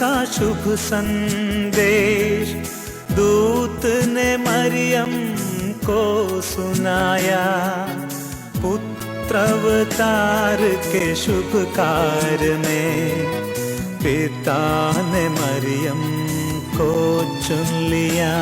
का शुभ संदेश दूत ने मरियम को सुनाया। पुत्र अवतार के शुभ कार्य में पिता ने मरियम को चुन लिया।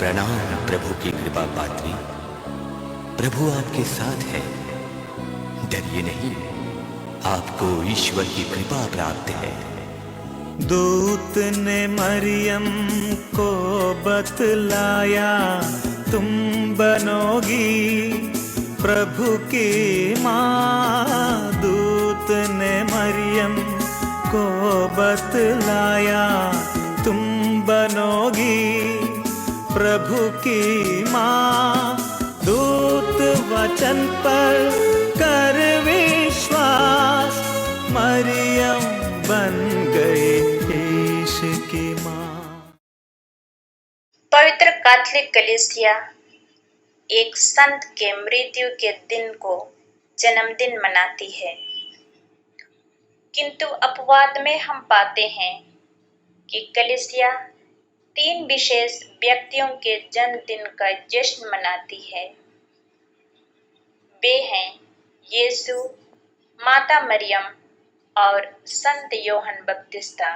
प्रणाम प्रभु की कृपा पात्री, प्रभु आपके साथ है। डरिए नहीं, आपको ईश्वर की कृपा प्राप्त है। दूत ने मरियम को बतलाया, तुम बनोगी प्रभु की माँ। दूत ने मरियम को बतलाया, तुम बनोगी प्रभु की माँ। दूत वचन पर कर विश्वास, मरियम बन गई यीशु की माँ। पवित्र कैथोलिक कलीसिया एक संत के मृत्यु के दिन को जन्मदिन मनाती है, किंतु अपवाद में हम पाते हैं कि कलीसिया 3 विशेष व्यक्तियों के जन्मदिन का जश्न मनाती है। वे हैं यीशु, माता मरियम और संत यूहन्ना बपतिस्ता।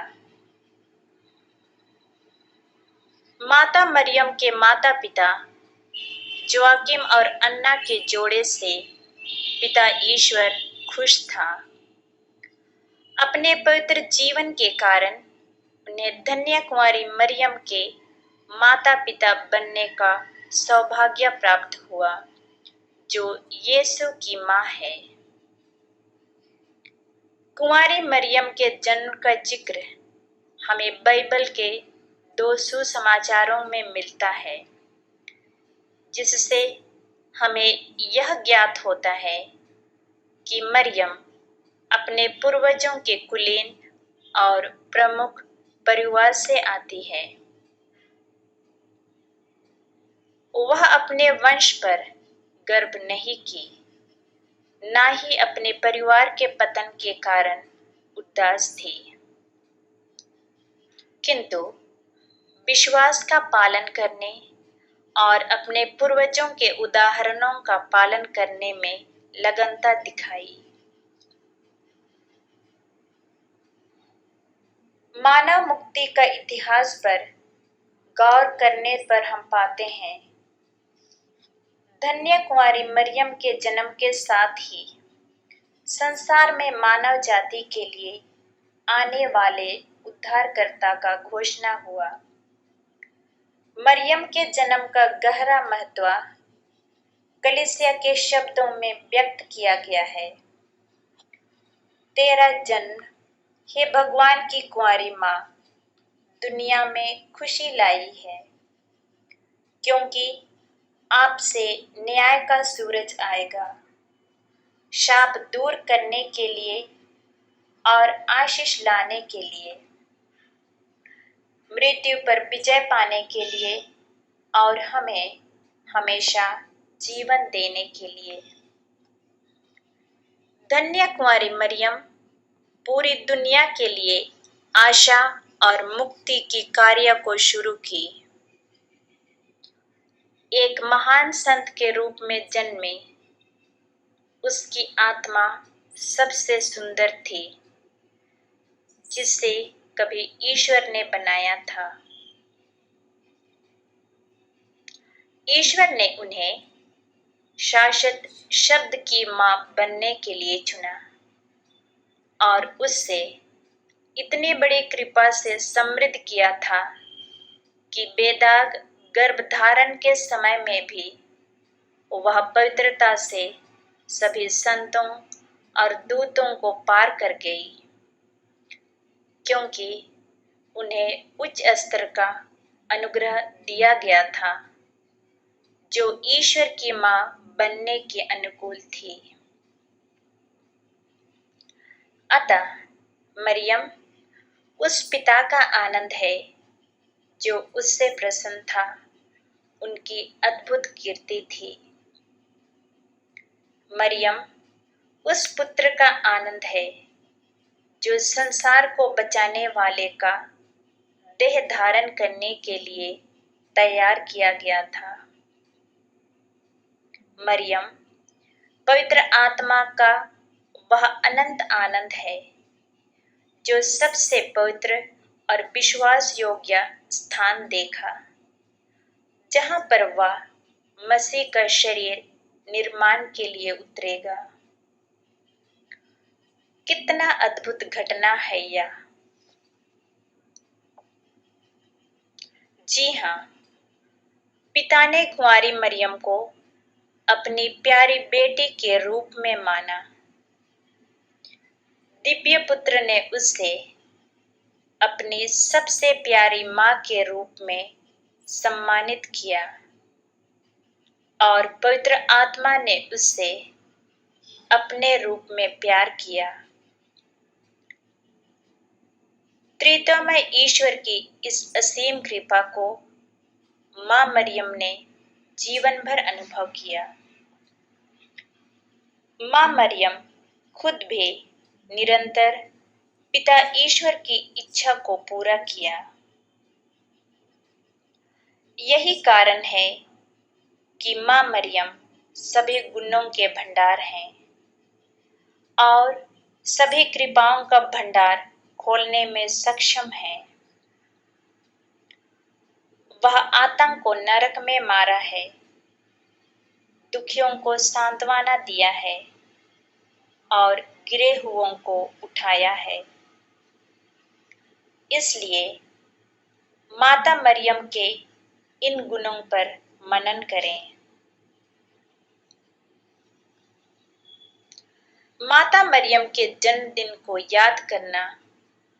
माता मरियम के माता पिता जोआकिम और अन्ना के जोड़े से पिता ईश्वर खुश था। अपने पवित्र जीवन के कारण उन्हें धन्य कुंवारी मरियम के माता पिता बनने का सौभाग्य प्राप्त हुआ, जो यीशु की माँ है। कुंवारी मरियम के जन्म का जिक्र हमें बाइबल के 2 सुसमाचारों में मिलता है, जिससे हमें यह ज्ञात होता है कि मरियम अपने पूर्वजों के कुलीन और प्रमुख परिवार से आती है। वह अपने वंश पर गर्व नहीं की, ना ही अपने परिवार के पतन के कारण उदास थी, किंतु विश्वास का पालन करने और अपने पूर्वजों के उदाहरणों का पालन करने में लगनता दिखाई। मानव मुक्ति का इतिहास पर गौर करने पर हम पाते हैं, धन्य कुंवारी मरियम के जन्म के साथ ही संसार में मानव जाति के लिए आने वाले उद्धारकर्ता का घोषणा हुआ। मरियम के जन्म का गहरा महत्व कलीसिया के शब्दों में व्यक्त किया गया है। तेरा जन्म, हे भगवान की कुंवारी माँ, दुनिया में खुशी लाई है, क्योंकि आपसे न्याय का सूरज आएगा, शाप दूर करने के लिए और आशीष लाने के लिए, मृत्यु पर विजय पाने के लिए और हमें हमेशा जीवन देने के लिए। धन्य कुंवारी मरियम पूरी दुनिया के लिए आशा और मुक्ति की कार्य को शुरू की। एक महान संत के रूप में जन्मे, उसकी आत्मा सबसे सुंदर थी जिसे कभी ईश्वर ने बनाया था। ईश्वर ने उन्हें शाश्वत शब्द की मां बनने के लिए चुना और उससे इतनी बड़ी कृपा से समृद्ध किया था कि बेदाग गर्भधारण के समय में भी वह पवित्रता से सभी संतों और दूतों को पार कर गई, क्योंकि उन्हें उच्च स्तर का अनुग्रह दिया गया था जो ईश्वर की मां बनने के अनुकूल थी। अतः मरियम उस पिता का आनंद है जो उससे प्रसन्न था, उनकी अद्भुत कीर्ति थी। मरियम उस पुत्र का आनंद है जो संसार को बचाने वाले का देह धारण करने के लिए तैयार किया गया था। मरियम पवित्र आत्मा का वह अनंत आनंद है जो सबसे पवित्र और विश्वास योग्य स्थान देखा, जहां पर वह मसीह का शरीर निर्माण के लिए उतरेगा। कितना अद्भुत घटना है यह! जी हाँ, पिता ने कुंवारी मरियम को अपनी प्यारी बेटी के रूप में माना। दिव्य पुत्र ने उसे अपनी सबसे प्यारी मां के रूप में सम्मानित किया और पवित्र आत्मा ने उसे अपने रूप में प्यार किया। त्रित्वमय ईश्वर की इस असीम कृपा को मां मरियम ने जीवन भर अनुभव किया। मां मरियम खुद भी निरंतर पिता ईश्वर की इच्छा को पूरा किया। यही कारण है कि मां मरियम सभी गुणों के भंडार हैं और सभी कृपाओं का भंडार खोलने में सक्षम है। वह आतंक को नरक में मारा है, दुखियों को सांत्वना दिया है और गिरे हुओं को उठाया है। इसलिए माता मरियम के इन गुणों पर मनन करें। माता मरियम के जन्मदिन को याद करना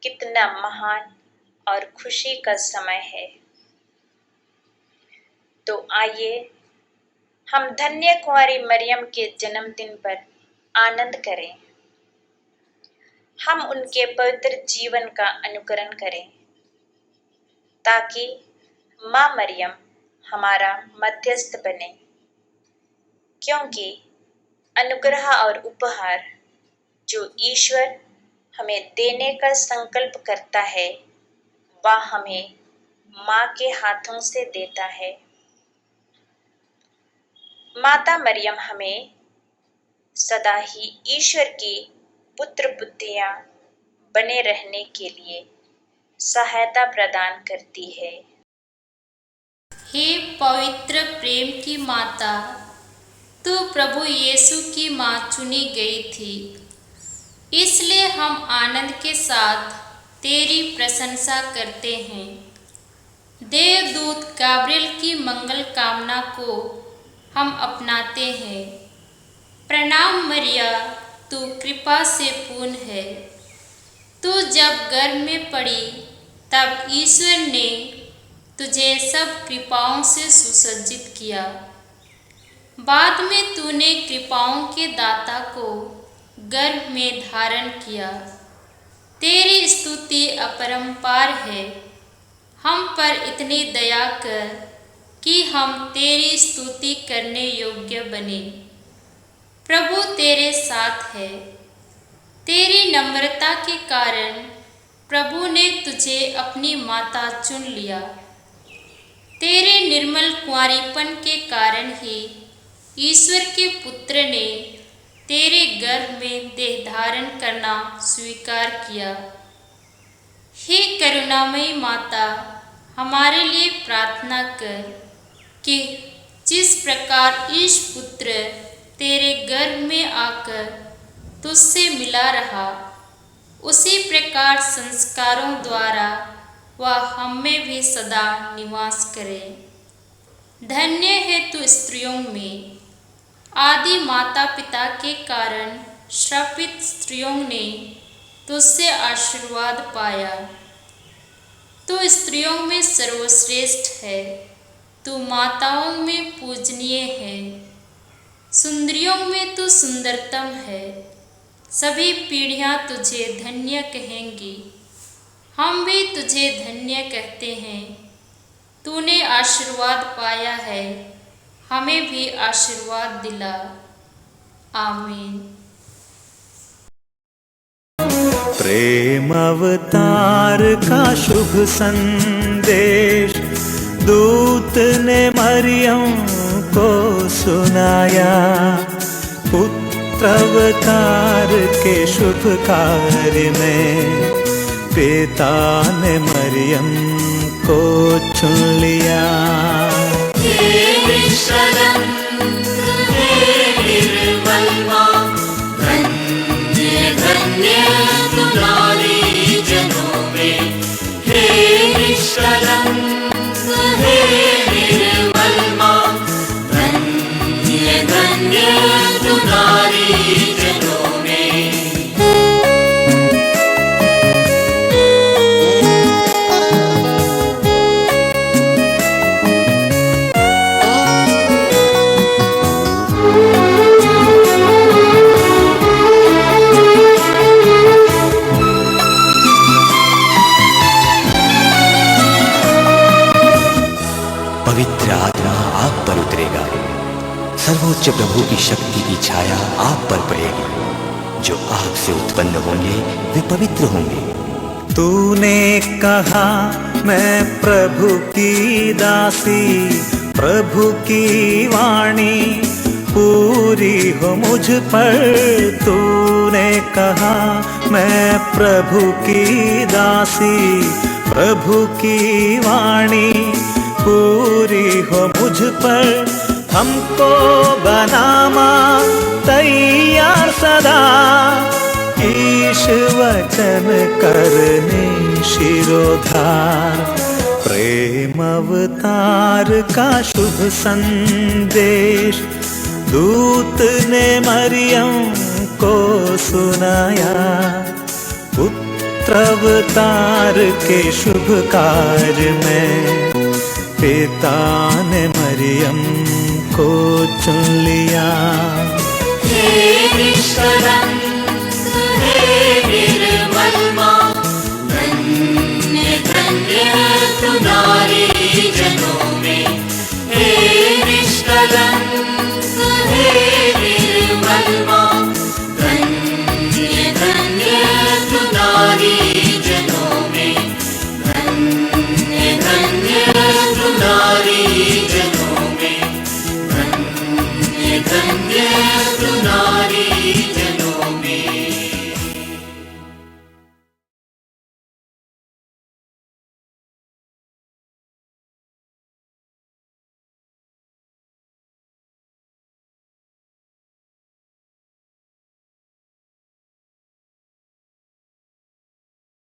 कितना महान और खुशी का समय है। तो आइए हम धन्य कुंवारी मरियम के जन्मदिन पर आनंद करें। हम उनके पवित्र जीवन का अनुकरण करें ताकि मां मरियम हमारा मध्यस्थ बने, क्योंकि अनुग्रह और उपहार जो ईश्वर हमें देने का संकल्प करता है वह हमें मां के हाथों से देता है। माता मरियम हमें सदा ही ईश्वर की पुत्र पुत्रियां बने रहने के लिए सहायता प्रदान करती है। हे पवित्र प्रेम की माता, तू प्रभु यीशु की मां चुनी गई थी, इसलिए हम आनंद के साथ तेरी प्रशंसा करते हैं। देवदूत गाब्रिएल की मंगल कामना को हम अपनाते हैं। प्रणाम मरिया, तू कृपा से पूर्ण है। तू जब गर्भ में पड़ी तब ईश्वर ने तुझे सब कृपाओं से सुसज्जित किया। बाद में तूने कृपाओं के दाता को गर्भ में धारण किया। तेरी स्तुति अपरंपार है। हम पर इतनी दया कर कि हम तेरी स्तुति करने योग्य बने। प्रभु तेरे साथ है। तेरी नम्रता के कारण प्रभु ने तुझे अपनी माता चुन लिया। तेरे निर्मल कुंवारीपन के कारण ही ईश्वर के पुत्र ने तेरे गर्भ में देह धारण करना स्वीकार किया। हे करुणामयी माता, हमारे लिए प्रार्थना कर कि जिस प्रकार ईश पुत्र तेरे गर्भ में आकर तुझसे मिला रहा, उसी प्रकार संस्कारों द्वारा वह हम में भी सदा निवास करे। धन्य है तू स्त्रियों में। आदि माता पिता के कारण श्रापित स्त्रियों ने तुझसे आशीर्वाद पाया। तू स्त्रियों में सर्वश्रेष्ठ है, तू माताओं में पूजनीय है। सुंदरियों में तू सुंदरतम है। सभी पीढ़ियां तुझे धन्य कहेंगी। हम भी तुझे धन्य कहते हैं। तूने आशीर्वाद पाया है, हमें भी आशीर्वाद दिला। आमीन। प्रेम अवतार का शुभ संदेश दूत ने मरियम को सुनाया। पुत्र अवतार के शुभ कार्य में पिता ने मरियम को चुन लिया। पवित्र आत्मा आप पर उतरेगा। सर्वोच्च प्रभु की शक्ति की छाया आप पर पड़ेगी। जो आपसे उत्पन्न होंगे वे पवित्र होंगे। तूने कहा मैं प्रभु की दासी, प्रभु की वाणी पूरी हो मुझ पर। तूने कहा मैं प्रभु की दासी, प्रभु की वाणी पूरी हो मुझ पर। हमको बनामा तैयार सदा, ईश वचन करने शिरोधार। प्रेम अवतार का शुभ संदेश दूत ने मरियम को सुनाया। पुत्र अवतार के शुभ कार्य में पिता ने मरियम को चुन लिया। धन्य तू नारी जनों